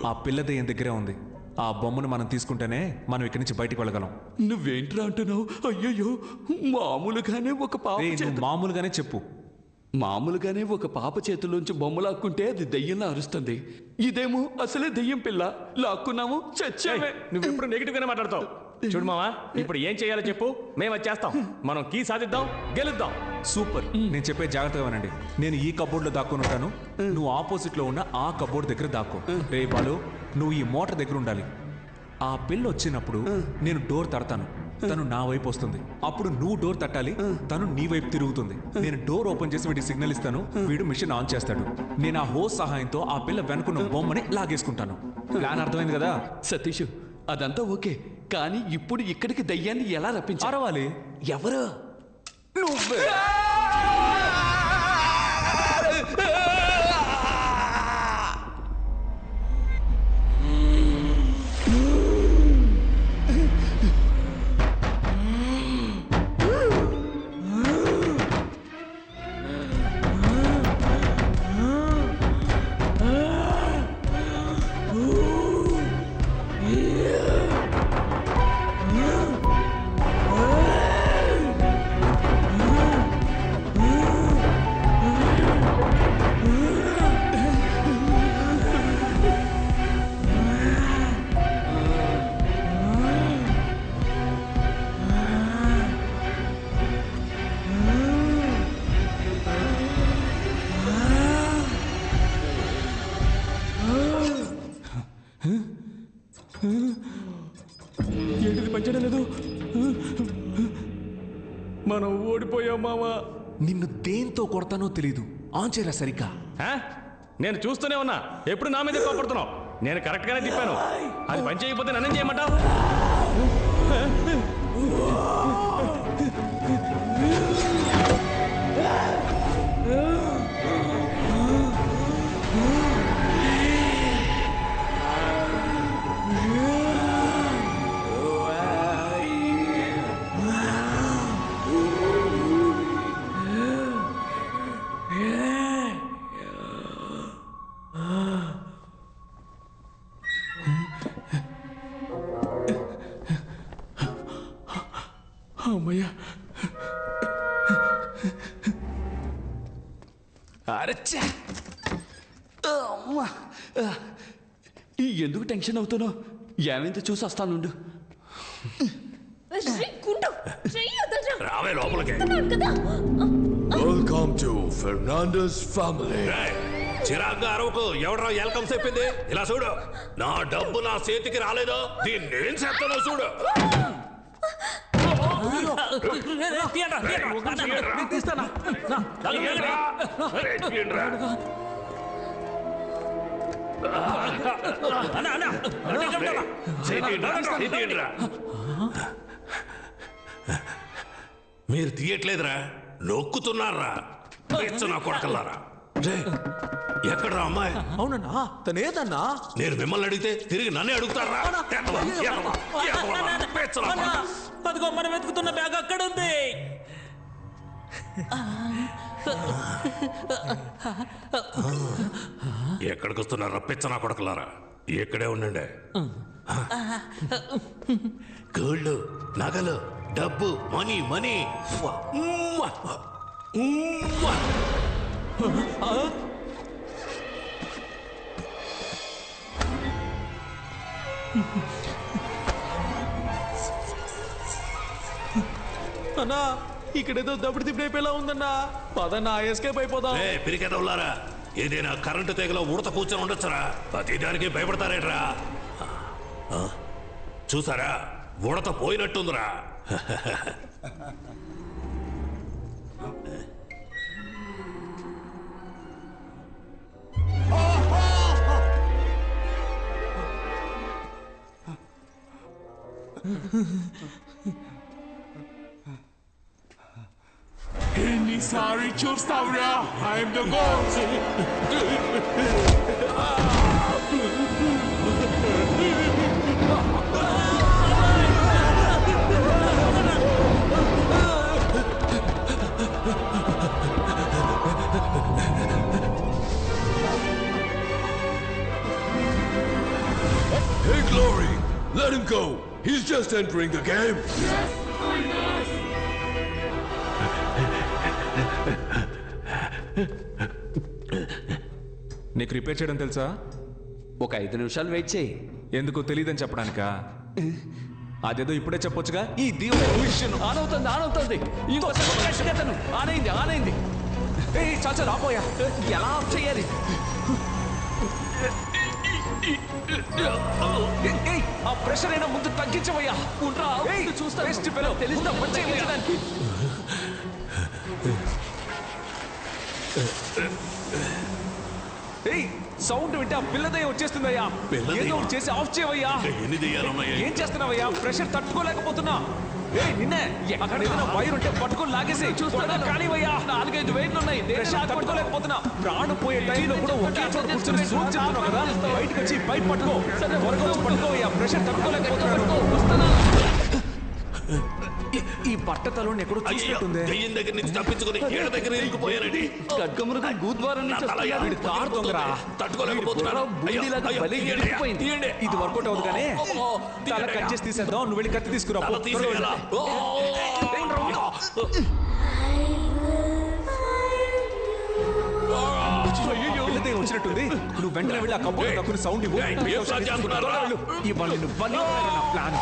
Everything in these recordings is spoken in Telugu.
ఆ పిల్ల దెయ్యం దగ్గరే ఉంది. ఆ బొమ్మను మనం తీసుకుంటేనే మనం ఇక్కడి నుంచి బయటికి వెళ్ళగలం. నువ్వేంట్రా అంటున్నావు? అయ్యయ్యో, మామూలుగానే ఒక పాప చేతుల్లోంచి బొమ్మ లాక్కుంటే అది దెయ్యంలా అరుస్తుంది. ఇదేమో అసలే దెయ్యం పిల్ల. లాక్కున్నాము, చచ్చామే. నువ్వెప్పుడు నెగిటివ్ గానే మాట్లాడతావు. చూడు మావా, ఇప్పుడు ఏం చేయాలో చెప్పు, మేము వచ్చేస్తాం. మనం కీ సాధిద్దాం, గెలుద్దాం. సూపర్. నేను చెప్పే జాగ్రత్తగా వినండి. నేను ఈ కబోర్డ్లో దాక్కుని ఉంటాను, నువ్వు ఆపోజిట్ లో ఉన్న ఆ కబోర్డ్ దగ్గర దాక్కో. రే బాలు, నువ్వు ఈ మోటార్ దగ్గర ఉండాలి. ఆ పిల్ల వచ్చినప్పుడు నేను డోర్ తడతాను, తను నా వైపు వస్తుంది. అప్పుడు నువ్వు డోర్ తట్టాలి, తను నీ వైపు తిరుగుతుంది. నేను డోర్ ఓపెన్ చేసి వీడికి సిగ్నల్ ఇస్తాను, వీడు మిషన్ ఆన్ చేస్తాడు. నేను ఆ హోస్ సహాయంతో ఆ పిల్ల వెనుకున్న బొమ్మని లాగేసుకుంటాను. ప్లాన్ అర్థమైంది కదా సతీష్? అదంతా ఓకే, కానీ ఇప్పుడు ఇక్కడికి దయ్యాన్ని ఎలా రప్పించాలి? అరవాలి. ఎవరు? నువ్వే. ఏంటిది పనిచేయడం లేదు? మనం ఓడిపోయాం మావా. నిన్ను దేంతో కొడతానో తెలీదు. ఆన్ చేయరా సరిగ్గా. నేను చూస్తూనే ఉన్నా, ఎప్పుడు నా మీద కోపడుతున్నావు. నేను కరెక్ట్ గానే తిప్పాను, అది పని చేయకపోతే నన్నేం చేయమంటావు? అమ్మయ్యా. అరచ్చా. ఎందుకు టెన్షన్ అవుతున్నావు? ఏమైందో చూసి వస్తానుండు. రావే లోపలికి. Welcome to Fernandes family. చిరాగ్గా అరవకు. ఎవడరా వెల్కమ్ చెప్పింది? ఇలా చూడు, నా డబ్బు నా చేతికి రాలేదో దీన్ని ఏం చేస్తానో చూడు. మీరు తీయట్లేదురా, నొక్కుతున్నారా? నా కొడకల్లారా. ఎక్కడ్రా అమ్మాయి? అవునన్నా, తనేదన్నా? నేను మిమ్మల్ని అడిగితే తిరిగి నన్నే అడుగుతారా? అదిగో మనం వెతుకుతున్న బ్యాగ్ అక్కడ ఉంది. ఎక్కడికి వస్తున్నారా పిచ్చనా కొడకలారా? ఇక్కడే ఉండండి. గోల్డ్, నగలు, డబ్బు, మనీ మనీ. అన్నా, ఇక్కడేదో దప్పుడు తిప్పిపోయేలా ఉందన్నా. పదన్నా, ఎస్కేప్ అయిపోదాం. పిరికెదవులారా, ఏదైనా కరెంటు తెగలో ఉడత కూర్చొని ఉండొచ్చురా. ప్రతిదానికి భయపడతారేట్రా? చూసారా, ఉడత పోయినట్టుందిరా. ఎన్నిసారి చూస్తావురా? I'm the ghost. Let him go. He's just entering the game. నీకు రిపేర్ చేయడం తెలుసా? ఒక 5 నిమిషాలు వెయిట్ చేయి. ఎందుకు తెలియదని చెప్పడానికా? అదేదో ఇప్పుడే చెప్పొచ్చుగా. ఈ దేవుడు విషయం ఆనవుతుంది. ఇంకోసారి గట్టిగా తను. ఆనైంది. ఏయ్ చాలు ఆపోయా. ఎలా ఆఫ్ చేయాలి? ఏయ్ ఆ ప్రెషర్ అయినా ముందు తగ్గించవయ్యా. ఉండ్రా, చూస్తా. తెలుస్తా తగ్గించడానికి. ఏయ్ సౌండ్ వింటే ఆ పిల్లదయ్య వచ్చేస్తుందయ్యా. ఏదో ఒకటి చేసి ఆఫ్ చేయవయ్యా. ఎన్ని దెయ్యాలున్నాయి? ఏం చేస్తున్నావయ్యా? ప్రెషర్ తట్టుకోలేకపోతున్నా. ఏయ్ నిన్నే అక్కడ ఏదైనా వైర్ ఉంటే పట్టుకొని లాగేసి చూస్తున్నా. కానివయ్యా. 4-5 వైర్లు ఉన్నాయి. ప్రెషర్ తట్టుకోలేకపోతున్నా. ప్రాణం పోయే టైంలో కూడా ఒకే చోట కూర్చొని సూచిస్తున్నావు కదా. బయటకు వచ్చి పైప్ పట్టుకో. త్వరగా వచ్చి పట్టుకోవయ్యా. ప్రెషర్ తట్టుకోలేకపోతున్నా. ఈ బట్టతలోని ఎక్కడో చూసినట్టుంది. దెయ్యం దగ్గర నుంచి తప్పించుకుని ఏడ దగ్గర ఇరుక్కుపోయానండి. ఖడ్గమృగం గూద్వారం నుంచి వస్తున్నాడు. వీడి కారు దొంగరా. తట్టుకోలేకపోతున్నాను. బూడిలాగా బలి ఎడిపోయింది. ఇది వర్కౌట్ అవుతుంది కానీ తల కట్ చేసి తీసేద్దాం. నువ్వు వెళ్ళి కత్తి తీసుకురా. తల తీసేయాలా? పిల్లదే వచ్చినట్టుంది. నువ్వు వెంటనే వెళ్ళి ఆ కబ్బోర్డ్ తక్కువ సౌండ్ ఇవ్వు. ఏం ప్లాన్ చేస్తున్నారా? ఇవాళ నిన్ను బలి నా plan.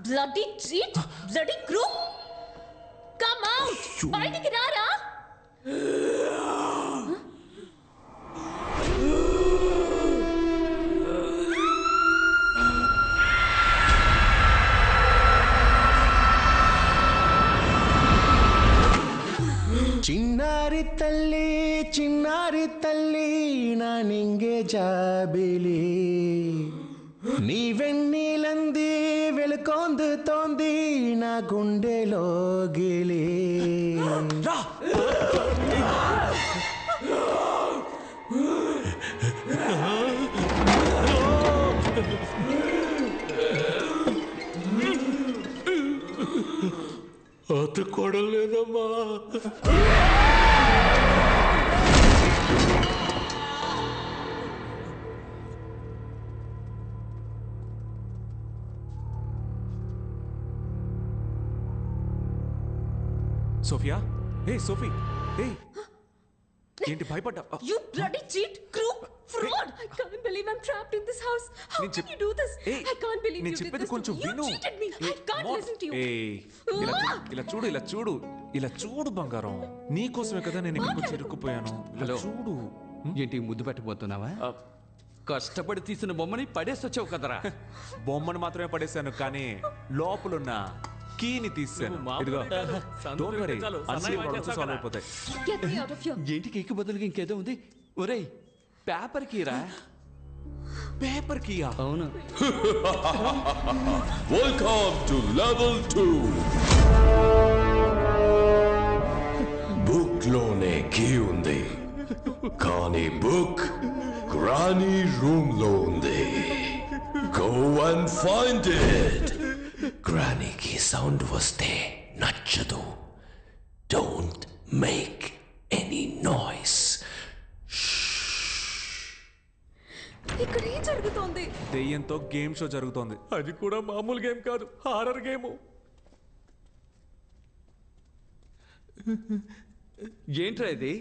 Bloody cheat! Bloody crook! Come out! బయటికి రారా? చిన్నారి తల్లి నా నింగే జాబిలి నీ వెన్నీలంది వెలుకొందుతోంది నా గుండెలో గిలి. అతుక్కోవడం లేదమ్మా. సోఫియా, ఏ సోఫీ, ఏ ఏంటి భయపడ్డా? You bloody cheat, crook, fraud! I can't believe I'm trapped in this house. How can you do this? I can't believe you did this to me. You cheated me. I can't listen to you. ఇలా చూడు బంగారం. నీకోసమే కదా నేను ఇక్కడికి వచ్చి ఇరుక్కుపోయాను. ఇలా చూడు. ఏంటి ముద్దు పెట్టబోతున్నావా? కష్టపడి తీసిన బొమ్మని పడేసొచ్చావు కదరా. బొమ్మను మాత్రమే పడేశాను కానీ లోపలున్న కీని తీసాను. ఇదిగో డోంట్ వరీ, అన్ని ప్రాబ్లమ్స్ సాల్వ్ అయిపోతాయి. Get me out of here. ఏంటి కేక్ బదులుగా ఇంకేదో ఉంది? ఒరేయ్ పేపర్ కీరా. Paper Kia? అవును. Welcome to level 2. బుక్ లోనే కీ ఉంది కానీ బుక్ గ్రానీ రూమ్ లో ఉంది. Go and find it. గ్రానీకి సౌండ్ వస్తే నచ్చదు. Don't make any noise. ఇక్కడ ఏం జరుగుతోంది? దెయ్యంతో గేమ్ షో జరుగుతోంది. అది కూడా మామూలు గేమ్ కాదు, హారర్ గేమ్. ఏంట్రా ఇది?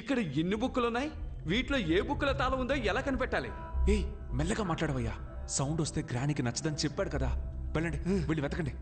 ఇక్కడ ఎన్ని బుక్కులున్నాయి? వీటిలో ఏ బుక్ల తాళం ఉందో ఎలా కనిపెట్టాలి? ఏయ్ మెల్లగా మాట్లాడవయ్యా, సౌండ్ వస్తే గ్రానీకి నచ్చదని చెప్పాడు కదా. వెళ్ళండి, వెళ్ళి వెతకండి.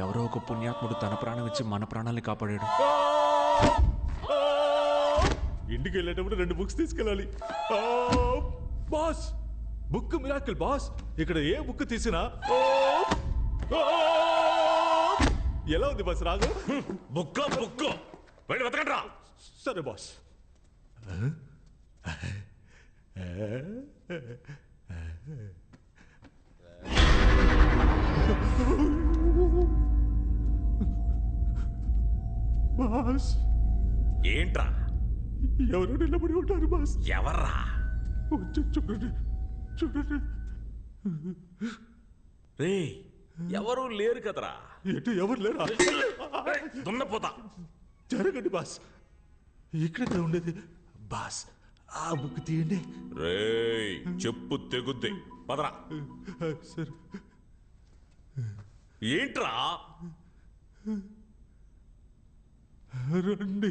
ఎవరో ఒక పుణ్యాత్ముడు తన ప్రాణం ఇచ్చి మన ప్రాణాల్ని కాపాడాడు. ఇంటికి వెళ్ళేటప్పుడు 2 బుక్స్ తీసుకెళ్ళాలి. Boss, book miracle boss. ఇక్కడ ఏ బుక్ తీసినా ఎలా ఉంది బాస్ రాగు? బుక్ వెళ్ళి వెతకండ్రా. సరే బాస్. బాస్, ఏంట్రా? ఎవరు నిలబడి ఉంటారు బాస్? ఎవర్రా? చూడండి చూడండి. రే, ఎవరు లేరు కదరా. ఎటు ఎవరు లేరా? దున్నపోతా. జరగండి బాస్, ఇక్కడ ఉండేది బాస్. ఆ బుక్ తీయండి. రేయ్, చెప్పు తెగుద్ది. పదరా. సరే. ఏంట్రా? రండి.